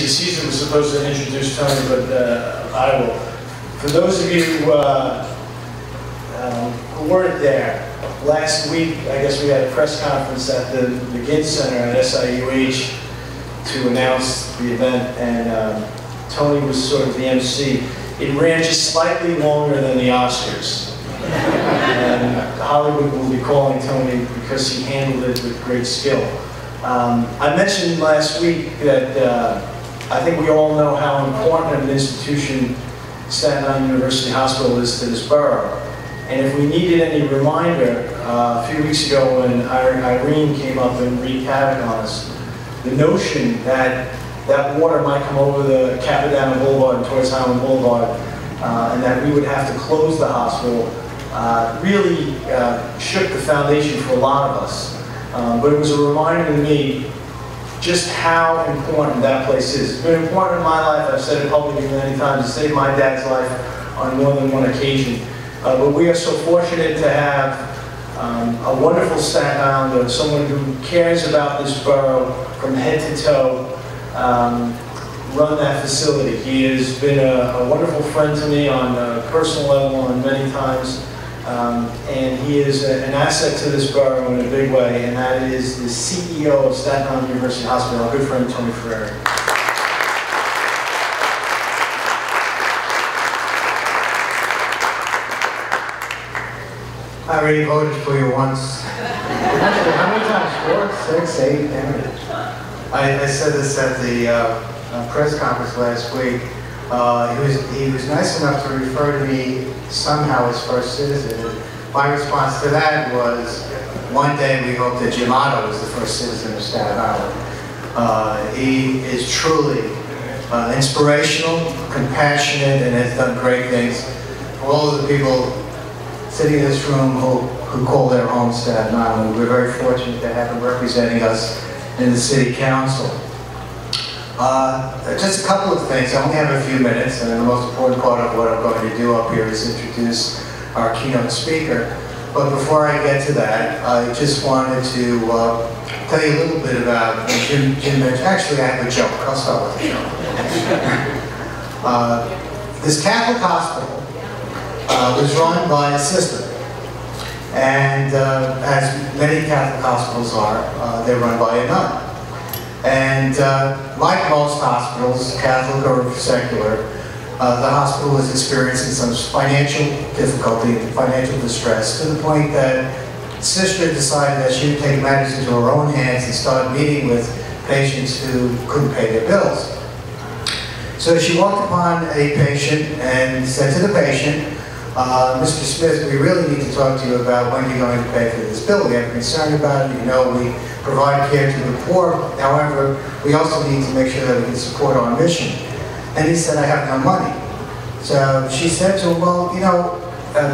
Caesar was supposed to introduce Tony, but I will. For those of you who weren't there, last week, I guess we had a press conference at the McGinn Center at SIUH to announce the event, and Tony was sort of the MC. It ran just slightly longer than the Oscars. And Hollywood will be calling Tony because he handled it with great skill. I mentioned last week that I think we all know how important an institution Staten Island University Hospital is to this borough. And if we needed any reminder, a few weeks ago when Irene came up and wreaked havoc on us, the notion that that water might come over the Capadonna Boulevard and towards Highland Boulevard, and that we would have to close the hospital, really shook the foundation for a lot of us. But it was a reminder to me just how important that place is. It's been important in my life. I've said it publicly many times. It saved my dad's life on more than one occasion. But we are so fortunate to have a wonderful Staten Islander, someone who cares about this borough from head to toe, run that facility. He has been a wonderful friend to me on a personal level and many times. And he is an asset to this borough in a big way, and that is the CEO of Staten Island University Hospital, our good friend Tony Ferreri. I already voted for you once. How many times? 4, 6, 8, 10? I said this at the press conference last week. He was nice enough to refer to me somehow as first citizen. My response to that was, one day we hope that Jim Oddo is the first citizen of Staten Island. He is truly inspirational, compassionate, and has done great things for all of the people sitting in this room who call their home Staten Island. We're very fortunate to have him representing us in the City Council. Just a couple of things. I only have a few minutes, and the most important part of what I'm going to do up here is introduce our keynote speaker. But before I get to that, I just wanted to tell you a little bit about Jim mentioned. Actually, I have a joke. I'll start with a joke. This Catholic hospital was run by a sister. And as many Catholic hospitals are, they're run by a nun. And like most hospitals, Catholic or secular, the hospital was experiencing some financial difficulty and financial distress to the point that sister decided that she would take matters into her own hands and start meeting with patients who couldn't pay their bills. So she walked upon a patient and said to the patient, Mr. Smith, we really need to talk to you about when you're going to pay for this bill. We have concern about it. You know, we provide care to the poor. However, we also need to make sure that we can support our mission. And he said, I have no money. So she said to him, well, you know,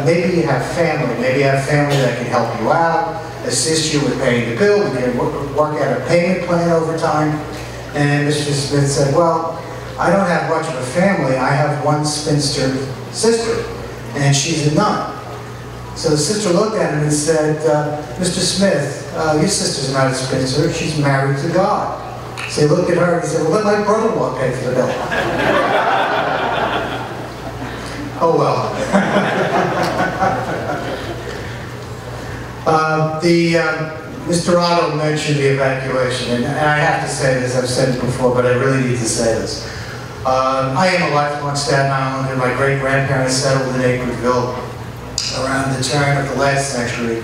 maybe you have family. Maybe you have family that can help you out, assist you with paying the bill. We can work out a payment plan over time. And Mr. Smith said, well, I don't have much of a family. I have one spinster sister, and she's a nun. So the sister looked at him and said, Mr. Smith, your sister's not a spinster, she's married to God. So he looked at her and he said, well, let my brother-in-law pay for the bill. Oh well. Mr. Oddo mentioned the evacuation, and I have to say this, I've said it before, but I really need to say this. I am a lifelong Staten Islander. My great-grandparents settled in Acreville around the turn of the last century.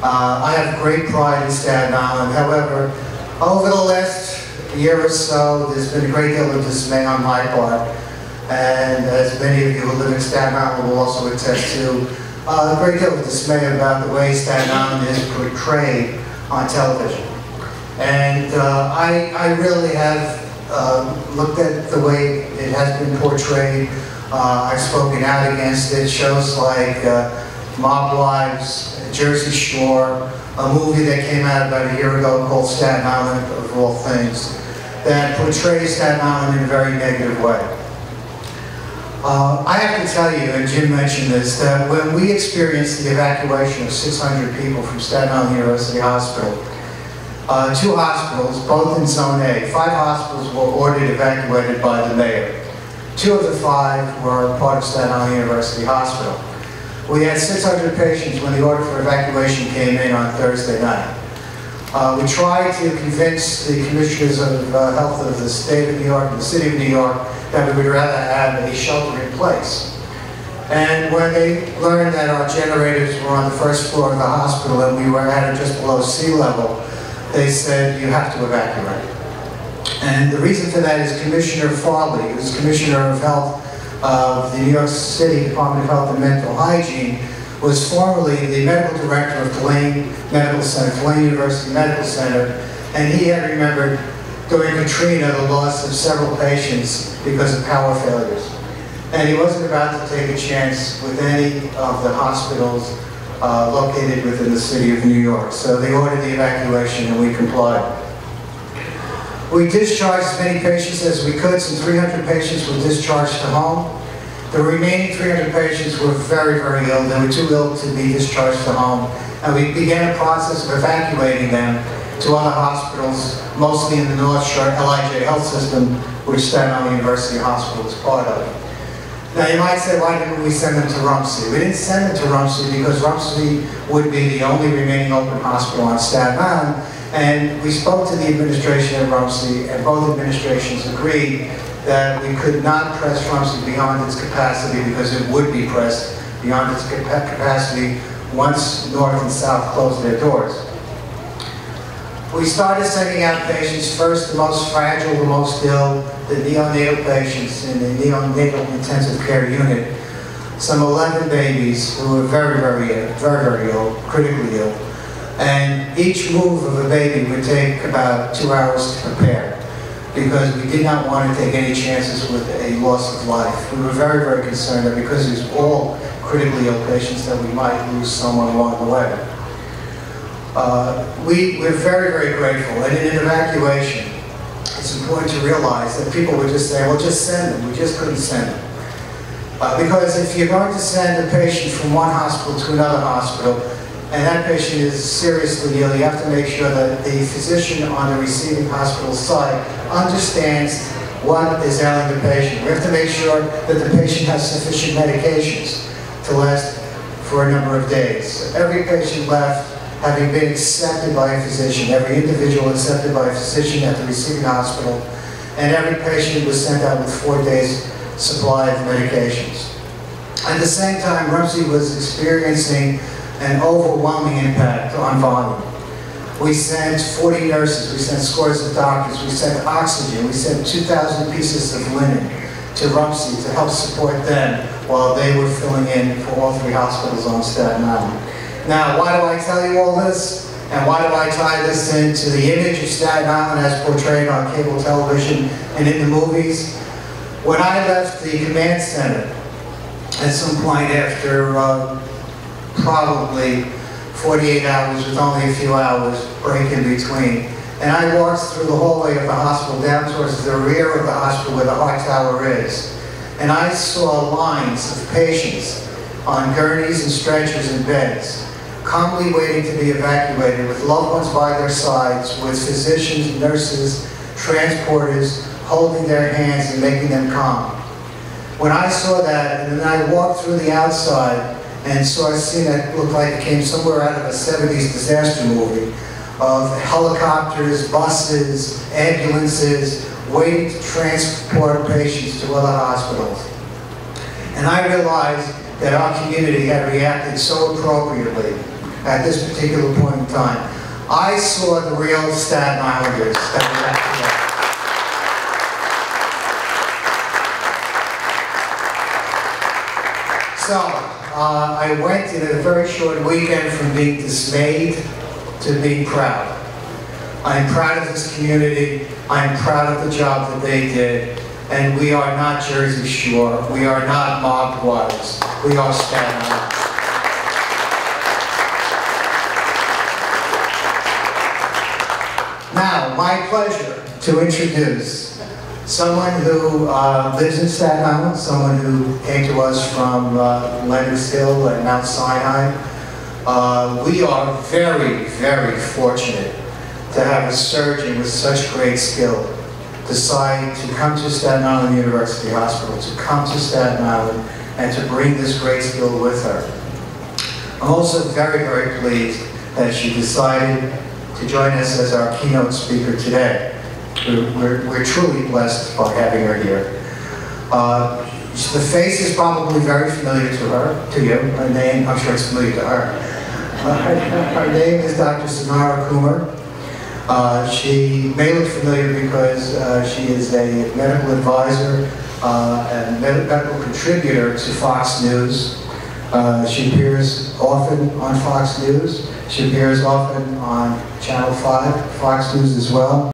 I have great pride in Staten Island. However, over the last year or so, there's been a great deal of dismay on my part. And as many of you who live in Staten Island will also attest to, a great deal of dismay about the way Staten Island is portrayed on television. And I really have looked at the way it has been portrayed. I've spoken out against it. Shows like Mob Wives, Jersey Shore, a movie that came out about a year ago called Staten Island, of all things, that portrays Staten Island in a very negative way. I have to tell you, and Jim mentioned this, that when we experienced the evacuation of 600 people from Staten Island University Hospital, 2 hospitals, both in Zone A. 5 hospitals were ordered evacuated by the mayor. 2 of the 5 were part of Staten Island University Hospital. We had 600 patients when the order for evacuation came in on Thursday night. We tried to convince the commissioners of health of the state of New York and the city of New York that we would rather have a shelter in place. And when they learned that our generators were on the first floor of the hospital and we were at or just below sea level, they said, you have to evacuate. And the reason for that is Commissioner Farley, who's Commissioner of Health of the New York City Department of Health and Mental Hygiene, was formerly the medical director of Tulane Medical Center, Tulane University Medical Center, and he had remembered during Katrina the loss of several patients because of power failures. And he wasn't about to take a chance with any of the hospitals located within the city of New York. So they ordered the evacuation and we complied. We discharged as many patients as we could. Some 300 patients were discharged to home. The remaining 300 patients were very, very ill. They were too ill to be discharged to home. And we began a process of evacuating them to other hospitals, mostly in the North Shore LIJ Health System, which Staten Island University Hospital was part of. Now you might say, why didn't we send them to Rumsey? We didn't send them to Rumsey because Rumsey would be the only remaining open hospital on Staten Island. And we spoke to the administration at Rumsey, and both administrations agreed that we could not press Rumsey beyond its capacity because it would be pressed beyond its capacity once North and South closed their doors. We started sending out patients, first the most fragile, the most ill, the neonatal patients in the neonatal intensive care unit. Some 11 babies who were very ill, critically ill. And each move of a baby would take about 2 hours to prepare because we did not want to take any chances with a loss of life. We were very, very concerned that because these were all critically ill patients that we might lose someone along the way. We're very, very grateful. And in an evacuation, it's important to realize that people would just say, well, just send them. We just couldn't send them. Because if you're going to send a patient from one hospital to another hospital, and that patient is seriously ill, you have to make sure that the physician on the receiving hospital side understands what is ailing the patient. We have to make sure that the patient has sufficient medications to last for a number of days. Every patient left having been accepted by a physician, every individual accepted by a physician at the receiving hospital, and every patient was sent out with 4 days supply of medications. At the same time, Rumsey was experiencing an overwhelming impact on volume. We sent 40 nurses, we sent scores of doctors, we sent oxygen, we sent 2,000 pieces of linen to Rumsey to help support them while they were filling in for all 3 hospitals on Staten Island. Now, why do I tell you all this? And why do I tie this into the image of Staten Island as portrayed on cable television and in the movies? When I left the command center, at some point after probably 48 hours with only a few hours break in between, and I walked through the hallway of the hospital down towards the rear of the hospital where the heart tower is, and I saw lines of patients on gurneys and stretchers and beds, calmly waiting to be evacuated with loved ones by their sides, with physicians, nurses, transporters holding their hands and making them calm. When I saw that, and then I walked through the outside and saw a scene that looked like it came somewhere out of a 70s disaster movie, of helicopters, buses, ambulances, waiting to transport patients to other hospitals. And I realized that our community had reacted so appropriately at this particular point in time. I saw the real Staten Islanders that were at today. So, I went in a very short weekend from being dismayed to being proud. I'm proud of this community. I'm proud of the job that they did. And we are not Jersey Shore. We are not mob wives. We are Staten Island. Now, my pleasure to introduce someone who lives in Staten Island, someone who came to us from Leonard's Hill and Mount Sinai. We are very, very fortunate to have a surgeon with such great skill decide to come to Staten Island University Hospital, to come to Staten Island, and to bring this great skill with her. I'm also very, very pleased that she decided to join us as our keynote speaker today. We're truly blessed by having her here. The face is probably very familiar to you. Her name, I'm sure it's familiar to her. Her name is Dr. Sonara Kumar. She may look familiar because she is a medical advisor and medical contributor to Fox News. She appears often on Fox News. She appears often on Channel 5, Fox News as well.